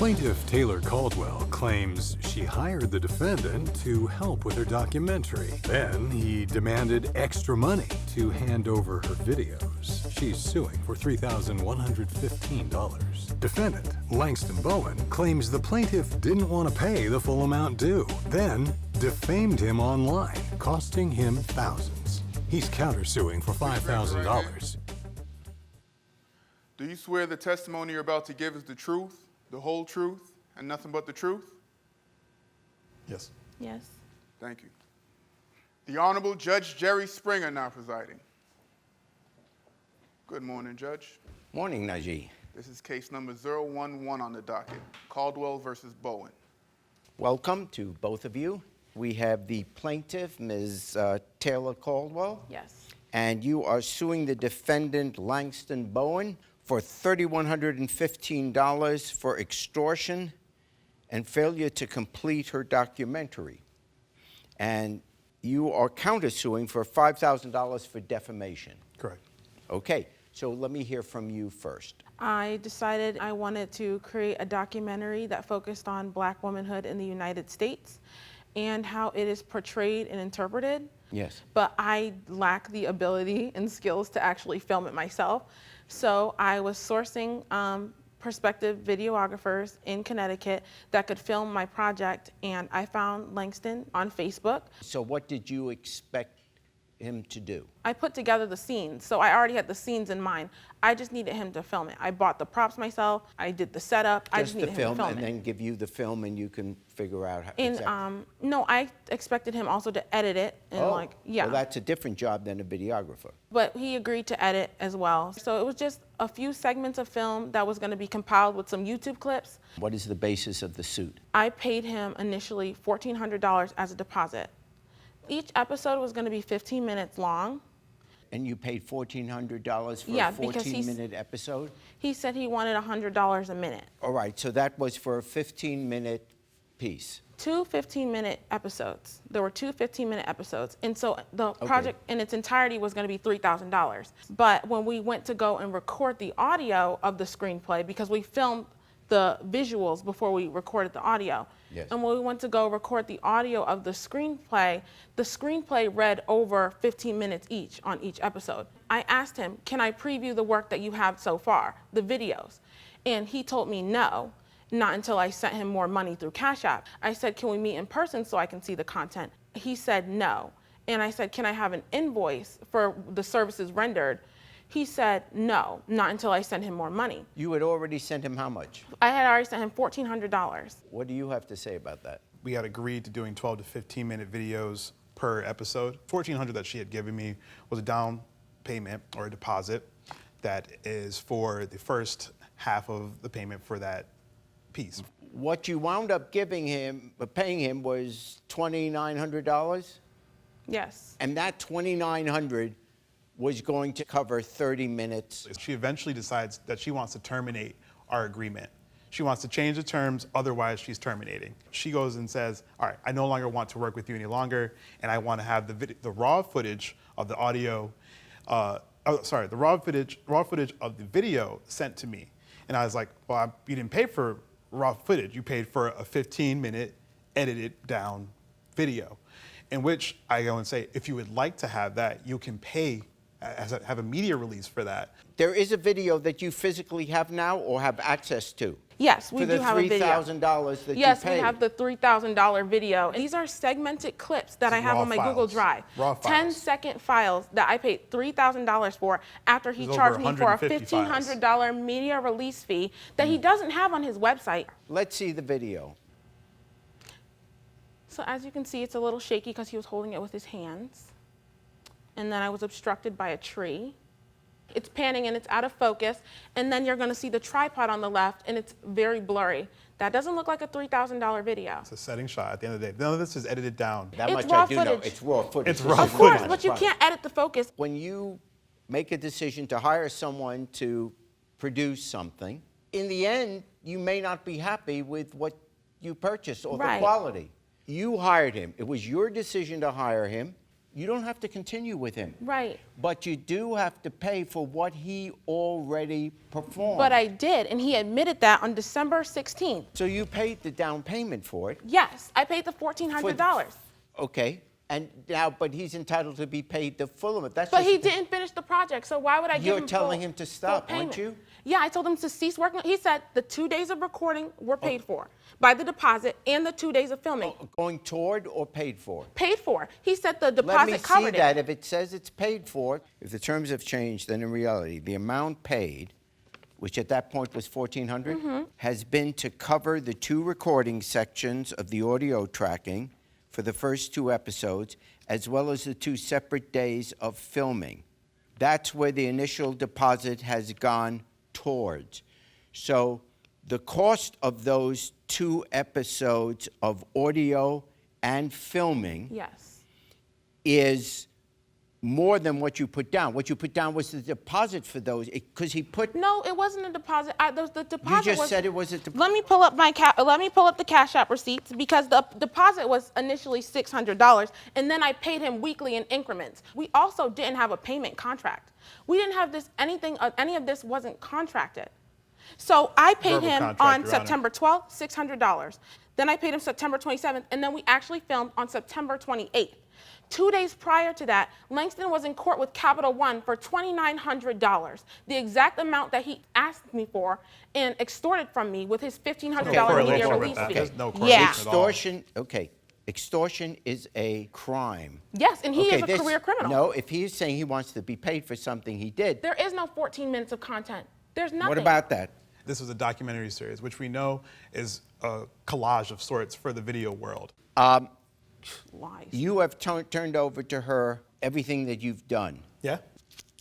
Plaintiff Taylor Caldwell claims she hired the defendant to help with her documentary. Then he demanded extra money to hand over her videos. She's suing for $3,115. Defendant Langston Bowen claims the plaintiff didn't want to pay the full amount due, then defamed him online, costing him thousands. He's countersuing for $5,000. Do you swear the testimony you're about to give is the truth, the whole truth, and nothing but the truth? Yes. Yes. Thank you. The Honorable Judge Jerry Springer now presiding. Good morning, Judge. Morning, Najee. This is case number 011 on the docket, Caldwell versus Bowen. Welcome to both of you. We have the plaintiff, Ms. Taylor Caldwell. Yes. And you are suing the defendant, Langston Bowen, for $3,115 for extortion and failure to complete her documentary. And you are countersuing for $5,000 for defamation. Correct. Okay, so let me hear from you first. I decided I wanted to create a documentary that focused on Black womanhood in the United States and how it is portrayed and interpreted. Yes. But I lack the ability and skills to actually film it myself. So I was sourcing prospective videographers in Connecticut that could film my project, and I found Langston on Facebook. So what did you expect him to do? I put together the scenes, so I already had the scenes in mind. I just needed him to film it. I bought the props myself. I did the setup. I just needed him to film and it. then give you the film, and you can figure out how. And exactly. no, I expected him also to edit it and yeah. Well, that's a different job than a videographer. But he agreed to edit as well. So it was just a few segments of film that was going to be compiled with some YouTube clips. What is the basis of the suit? I paid him initially $1,400 as a deposit. Each episode was going to be 15 minutes long. And you paid $1,400 for Yeah, a because 14-minute episode? He said he wanted $100 a minute. All right, so that was for a 15-minute piece. Two 15-minute episodes. There were two 15-minute episodes. And so the project in its entirety was going to be $3,000. But when we went to go and record the audio of the screenplay, because we filmed the visuals before we recorded the audio. Yes. And when we went to go record the audio of the screenplay read over 15 minutes each on each episode. I asked him, can I preview the work that you have so far, the videos? And he told me no, not until I sent him more money through Cash App. I said, can we meet in person so I can see the content? He said no. And I said, can I have an invoice for the services rendered? He said no, not until I sent him more money. You had already sent him how much? I had already sent him $1,400. What do you have to say about that? We had agreed to doing 12 to 15-minute videos per episode. $1,400 that she had given me was a down payment or a deposit that is for the first half of the payment for that piece. What you wound up paying him was $2,900? Yes. And that $2,900 was going to cover 30 minutes. She eventually decides that she wants to terminate our agreement. She wants to change the terms, otherwise she's terminating. She goes and says, all right, I no longer want to work with you any longer, and I want to have the raw footage of the audio, the raw footage of the video sent to me. And I was like, well, you didn't pay for raw footage, you paid for a 15-minute edited down video, in which I go and say, if you would like to have that, you can pay, have a media release for that. There is a video that you physically have now or have access to? Yes, we do have a video. For the $3,000 that yes, you paid? we have the $3,000 video. These are segmented clips that I have on my Google Drive. Raw files. 10-second files that I paid $3,000 for after he charged me for a $1,500 media release fee that he doesn't have on his website. Let's see the video. So as you can see, it's a little shaky because he was holding it with his hands. And then I was obstructed by a tree. It's panning and it's out of focus. And then you're going to see the tripod on the left, and it's very blurry. That doesn't look like a $3,000 video. It's a setting shot at the end of the day. None of this is edited down. That It's much raw I do know. footage. It's raw footage. It's raw Of course, footage. but you can't edit the focus. When you make a decision to hire someone to produce something, in the end, you may not be happy with what you purchased or the Right. quality. You hired him. It was your decision to hire him. You don't have to continue with him. Right. But you do have to pay for what he already performed. But I did, and he admitted that on December 16th. So you paid the down payment for it. Yes, I paid the $1,400. Okay. And now, but he's entitled to be paid the full amount. That's But just he didn't finish the project, so why would I give him You're telling full- him to full stop, aren't payment? you? Yeah, I told him to cease working. He said the 2 days of recording were paid for by the deposit and the 2 days of filming. Going toward or paid for? Paid for. He said the Let me deposit see covered that. it. If it says it's paid for, if the terms have changed, then in reality, the amount paid, which at that point was $1,400, has been to cover the 2 recording sections of the audio tracking for the first 2 episodes, as well as the 2 separate days of filming. That's where the initial deposit has gone towards. So the cost of those 2 episodes of audio and filming Yes. is more than what you put down. What you put down was the deposit for those, because he put. No, it wasn't a deposit. The deposit just was, said it was a deposit. Let me pull up the Cash App receipts, because the deposit was initially $600, and then I paid him weekly in increments. We also didn't have a payment contract. We didn't have any of this wasn't contracted. So I paid Verbal him contract, on Your Honor. September 12th, $600. Then I paid him September 27th, and then we actually filmed on September 28th. 2 days prior to that, Langston was in court with Capital One for $2,900, the exact amount that he asked me for and extorted from me with his $1,500 media correlation with release that. fee. There's no correlation Yeah. at all. Extortion, okay. Extortion is a crime. Yes, and he Okay, is a career criminal. No, if he's saying he wants to be paid for something he did, There is no 14 minutes of content. There's nothing. what about that? This was a documentary series, which we know is a collage of sorts for the video world. Lies. You have turned over to her everything that you've done. Yeah?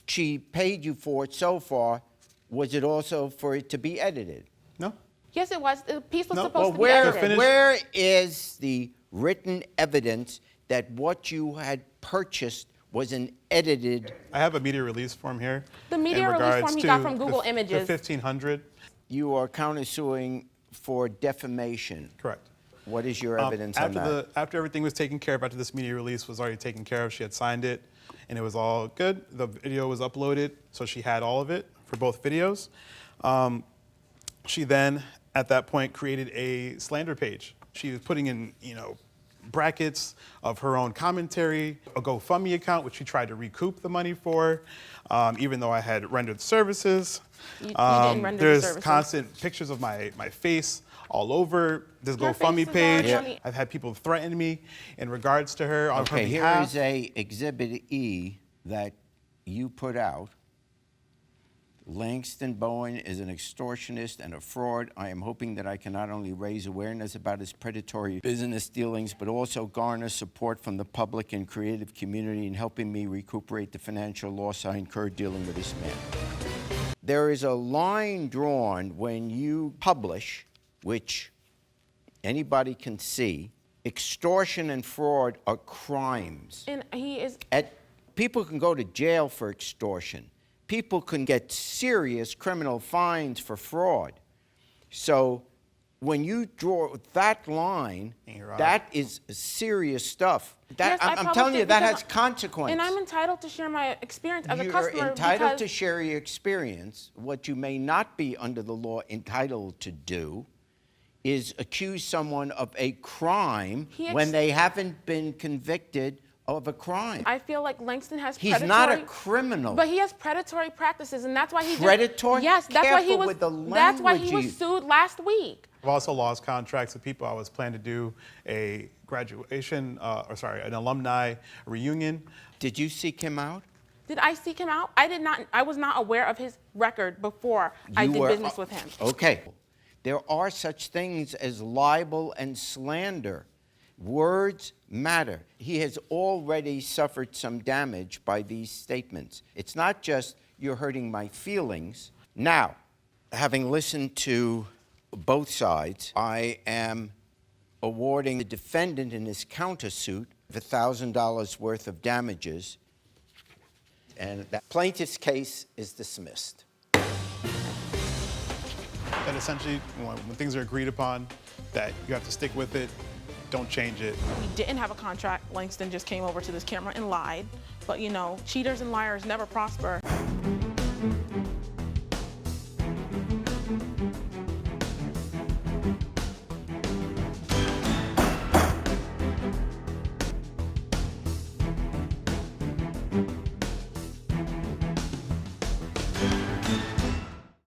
She paid you for it so far. Was it also for it to be edited? No? Yes, it was. The piece was No, supposed well, to be They're edited. finished. Where is the written evidence that what you had purchased was an edited? I have a media release form here. The media in release regards form he to got from the Google the Images. 1,500. You are countersuing for defamation. Correct. What is your evidence on that? After everything was taken care of, after this media release was already taken care of, she had signed it, and it was all good. The video was uploaded, so she had all of it for both videos. She then, at that point, created a slander page. She was putting in, brackets of her own commentary, a GoFundMe account, which she tried to recoup the money for, even though I had rendered services. You didn't render the There's services. constant pictures of my face all over this Your GoFundMe face is page. already- I've had people threaten me in regards to her on her Okay, here behalf. is a Exhibit E that you put out. Langston Bowen is an extortionist and a fraud. I am hoping that I can not only raise awareness about his predatory business dealings, but also garner support from the public and creative community in helping me recuperate the financial loss I incurred dealing with this man. There is a line drawn when you publish, which anybody can see, extortion and fraud are crimes. And he is. People can go to jail for extortion. People can get serious criminal fines for fraud. So when you draw that line, that is serious stuff. Yes, I I'm published telling you, it that because has consequence. And I'm entitled to share my experience as a You're customer. entitled because to share your experience. What you may not be under the law entitled to do is accuse someone of a crime when they haven't been convicted of a crime. I feel like Langston has He's predatory. not a criminal. But he has predatory practices, and that's why he Predatory? Yes, that's why he Careful was. with the That's why he language was sued last week. I've also lost contracts with people. I was planning to do a graduation, an alumni reunion. Did you seek him out? Did I seek him out? I did not. I was not aware of his record before I did business with him. Okay. There are such things as libel and slander. Words matter. He has already suffered some damage by these statements. It's not just you're hurting my feelings. Now, having listened to both sides, I am awarding the defendant in his countersuit $1,000 worth of damages, and the plaintiff's case is dismissed. That essentially, when things are agreed upon, that you have to stick with it. don't change it. We didn't have a contract. Langston just came over to this camera and lied. But you know, cheaters and liars never prosper.